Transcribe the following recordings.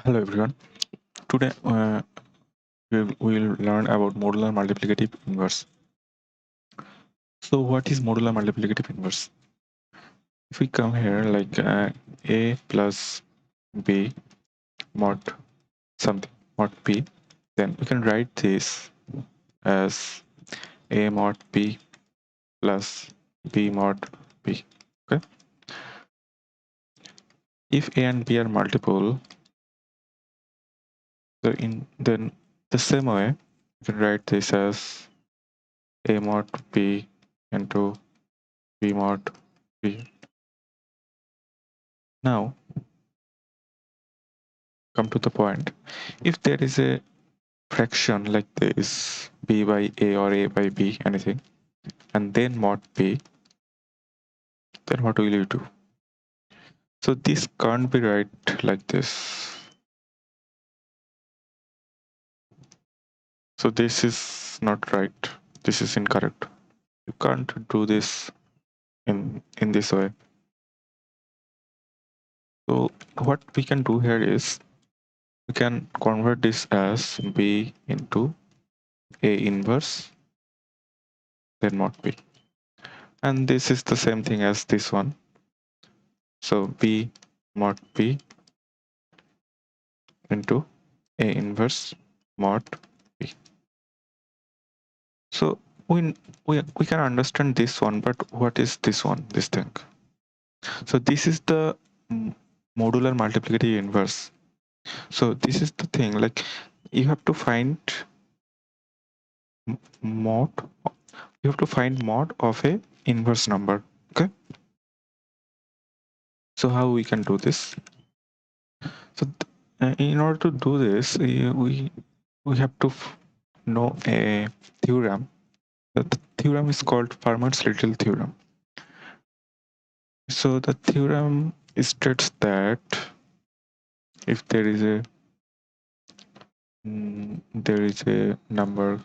Hello everyone. Today we will learn about modular multiplicative inverse. So what is modular multiplicative inverse? If we come here like a plus b mod something mod p, then we can write this as a mod p plus b mod p. Okay. If a and b are multiple, then the same way we can write this as a mod p into b mod p. Now come to the point. If there is a fraction like this, b by a or a by b, anything, and then mod b, then what will you do? So this can't be right like this. So this is not right. This is incorrect. You can't do this in this way. So what we can do here is we can convert this as b into a inverse, then mod b. And this is the same thing as this one. So b mod b into a inverse mod b. So we can understand this one, but what is this one, this thing? So this is the modular multiplicative inverse. So this is the thing, like you have to find mod, you have to find mod of a inverse number. Okay. So how we can do this? So in order to do this, we have to know a theorem. The theorem is called Fermat's little theorem. So the theorem states that if there is a number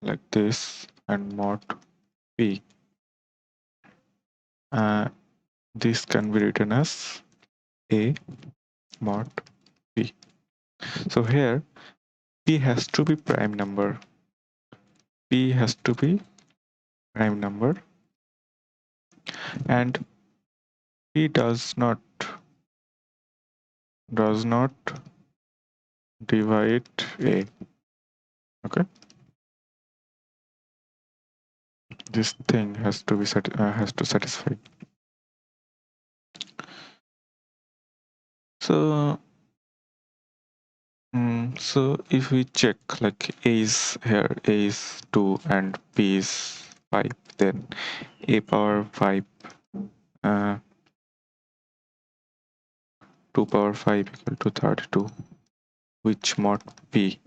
like this and mod p, this can be written as a mod p. So here p has to be prime number. P has to be prime number, and p does not divide a. Okay, this thing has to be satisfy. So so if we check like a is here, a is 2 and p is 5, then a power 5, 2 power 5 equal to 32, which mod p,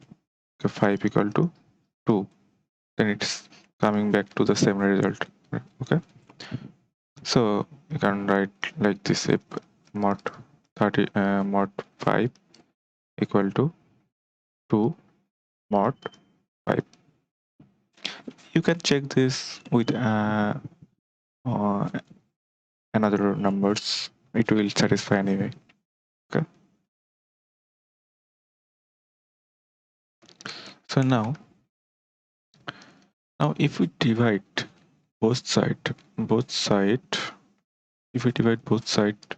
5 equal to 2, then it's coming back to the same result. Okay, so you can write like this: if mod 5 equal to 2 mod 5. You can check this with uh, another numbers. It will satisfy anyway. Okay, so now if we divide both side if we divide both side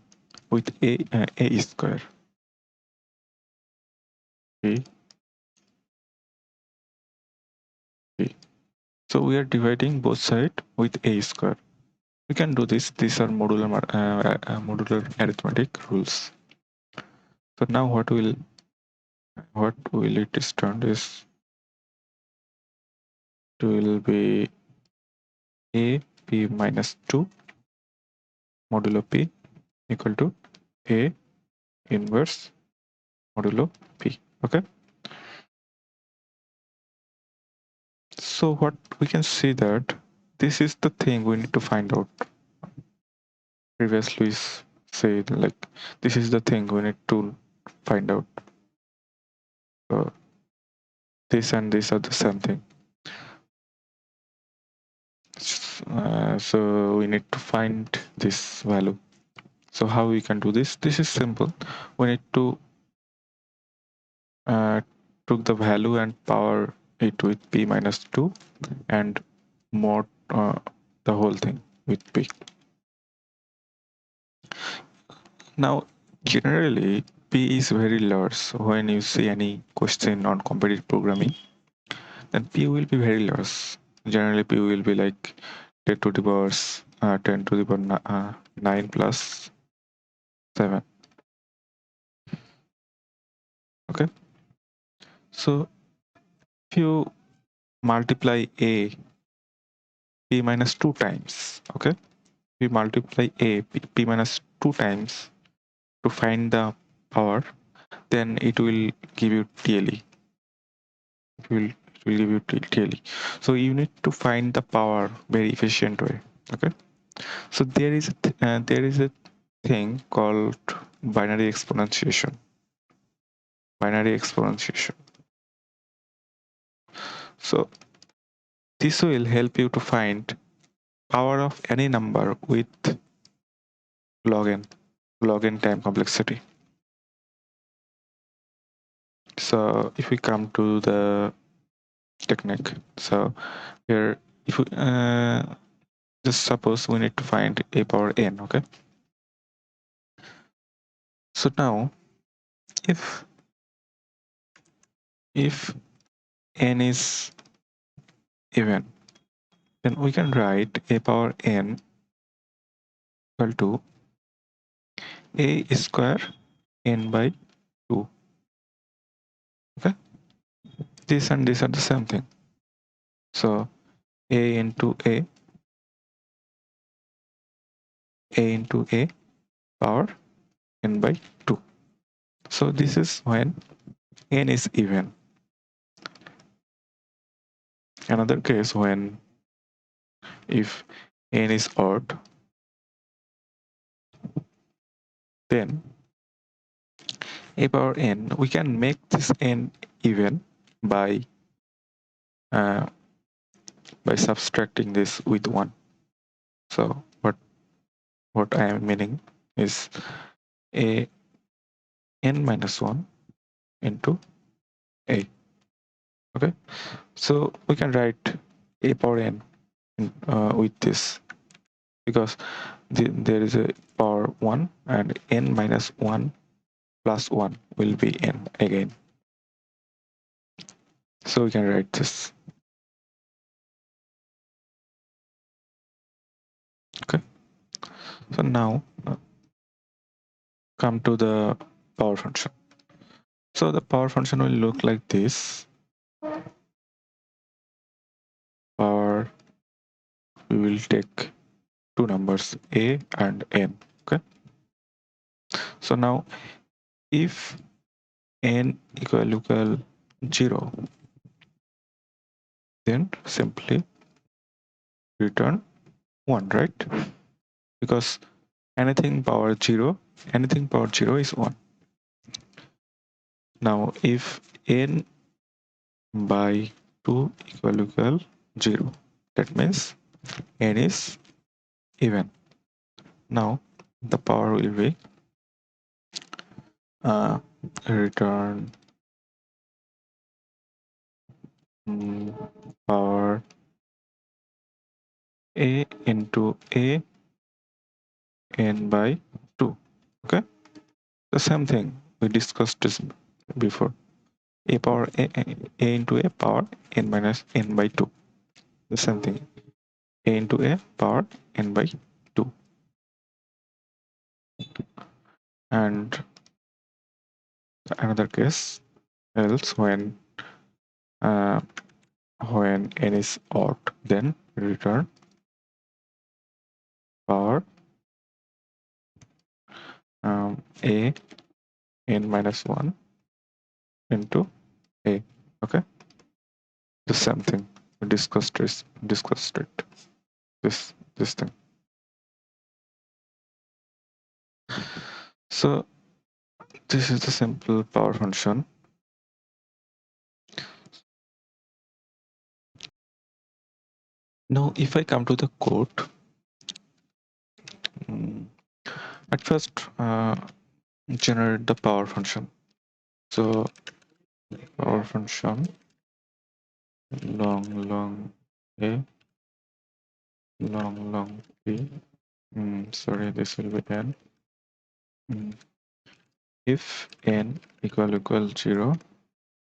with a square, b, b. So we are dividing both side with a square. We can do this. These are modular arithmetic rules. So now what will it stand is, it will be a p minus 2 modulo p equal to a inverse modulo p. Okay, so what we can see that this is the thing we need to find out. Previously said like this is the thing we need to find out. So this and this are the same thing. So we need to find this value. So how we can do this? This is simple. We need to took the value and power it with p minus 2 and mod the whole thing with p. Now, generally, p is very large. When you see any question on competitive programming, then p will be very large. Generally, p will be like 10 to the power 10 to the power 9 plus 7. Okay, so if you multiply a p minus 2 times, okay, we multiply a p minus 2 times to find the power, then it will give you TLE. It will give you TLE. So you need to find the power very efficient way. Okay. So there is a thing called binary exponentiation. Binary exponentiation. So this will help you to find power of any number with log n time complexity. So if we come to the technique, so here if we just suppose we need to find a power n, okay? So now if n is even, then we can write a power n equal to a square n by 2. Okay, this and this are the same thing. So a into a into a power n by 2. So this is when n is even. Another case when if n is odd, then a power n, we can make this n even by subtracting this with 1. So what I am meaning is a n minus 1 into a. Okay, so we can write a power n with this, because there is a power 1 and n minus 1 plus 1 will be n again. So we can write this. Okay, so now come to the power function. So the power function will look like this. Power, we will take two numbers a and n. Okay, so now if n equal 0, then simply return 1, right? Because anything power 0 is 1. Now if n by 2 equal 0, that means n is even. Now the power will be return power a into a n by 2. Okay, the same thing we discussed this before. A power a into a power n minus n by 2. The same thing. A into a power n by 2. And another case, else when n is odd, then return power a n minus 1 into a. Okay, the same thing we discussed it this thing. So this is the simple power function. Now if I come to the code, at first generate the power function. So power function long a long b. Sorry, this will be n. If n equal 0,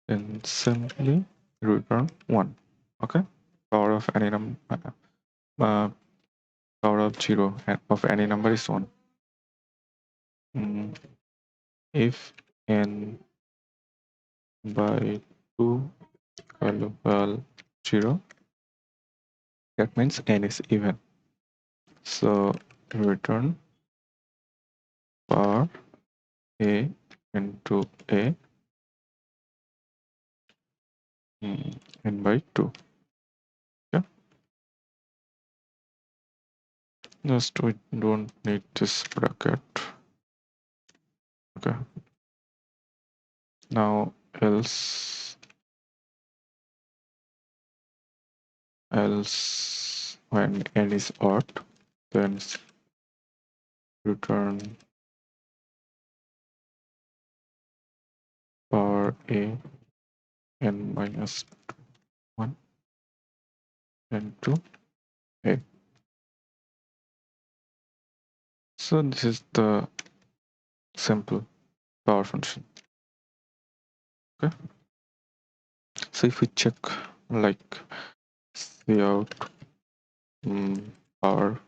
then simply return 1. Okay, power of any number, power of 0 of any number is 1. If n by 2 equal 0, that means n is even. So return power a into a n by 2. Yeah, just we don't need this bracket. Okay, now else when n is odd, then return power a n minus 1 into a. So this is the simple power function. Okay, so if we check like cout power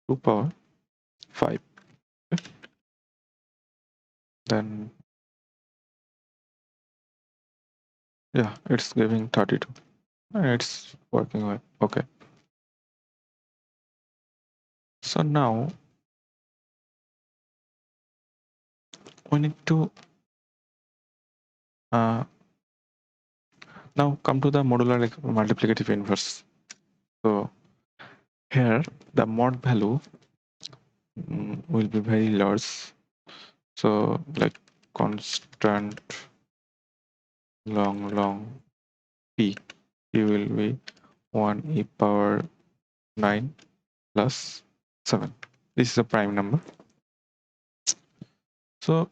2 power 5, okay, then yeah, it's giving 32 and it's working well. Okay, so now we need to now come to the modular multiplicative inverse. So here the mod value will be very large, so like constant long p will be 1 e power 9 plus 7. This is a prime number. So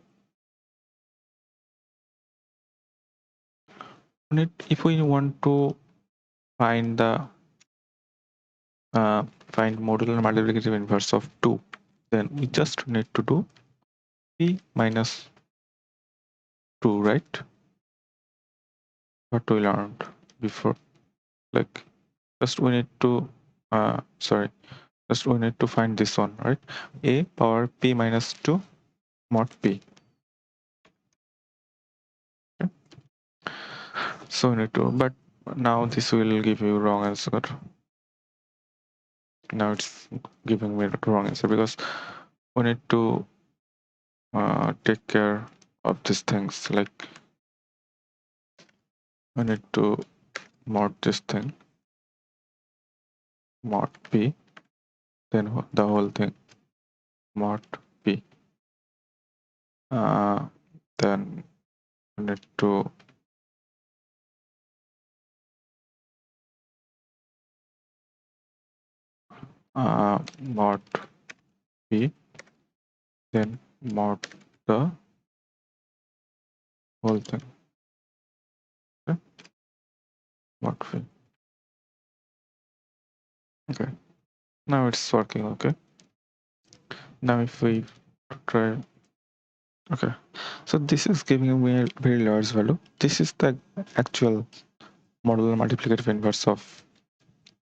if we want to find the find modular multiplicative inverse of 2, then we just need to do p minus 2, right? What we learned before, like just we need to just we need to find this one, right? A power p minus 2 mod p. Okay, so we need to, but now this will give you wrong answer. Now it's giving me the wrong answer because we need to take care of these things, like we need to mod this thing mod p, then the whole thing mod p, then we need to mod p, then mod the whole thing. Okay, mod p. Okay, now it's working. Okay, now if we try, okay, so this is giving me a very large value. This is the actual modular multiplicative inverse of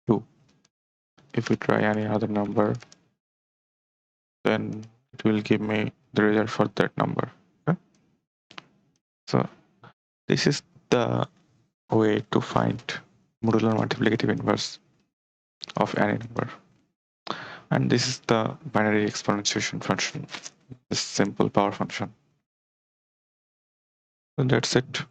2. If we try any other number, then it will give me the result for that number. Okay, so this is the way to find modular multiplicative inverse of any number, and this is the binary exponentiation function, this simple power function. So that's it.